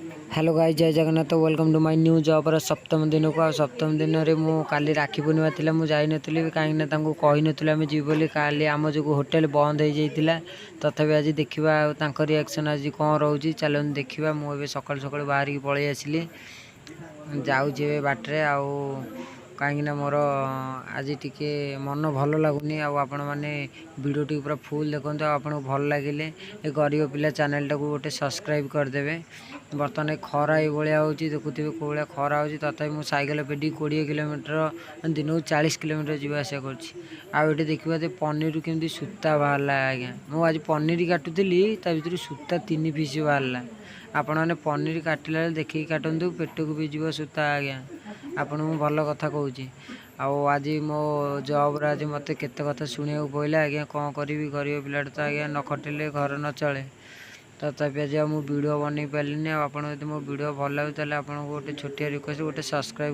Hello guys, जय Jagannath. Welcome to my new job सप्तम दिन को। सप्तम दिन में मु काली राखी पूर्णिमा थी, मुझे जाइनी कहीं कही नी आम जी बोली। काली आम जो होटेल बंद हो जाता, तथापि आज देखा रिएक्शन आज कौन रोचे। चलो देखा। मुझे सकाल सकाल बाहर की पलि आसली, जाऊे बाटे आउ कहीं मोर आज टिके मन भल लगुनि। आपण मैंने वीडियो टी पूरा फुल देखते, आपको भल लगे ए गरीब पिला चैनल टाक गोटे सब्सक्राइब करदे। बर्तमान खरा ये भाया देखुवे कौ भाया खरा हो, तथा मुझे साइकेल पेटी 20 किलोमीटर दिन को 40 किलोमीटर जावासा कर। देखा पनीर केमती सूता बाहर आज्ञा। मुझे पनीर काटुली भर सूता 3 पीस बाहर। आपण मैंने पनीर काटिला देखिए काटू, पेट को भी जीव सूता आज्ञा। आपन को भल कथा कहूँ। आज मो जॉब आज मत केते कथा शुणा पड़ा आज्ञा। कौन करी गरीब पिला तो आज्ञा, न खटिले घर न चले। तथापि आज मुझे वीडियो बन पारे। आप मो वीडियो भल लगे आपको गोटे छोटिया रिक्वेस्ट, गोटे सब्सक्राइब।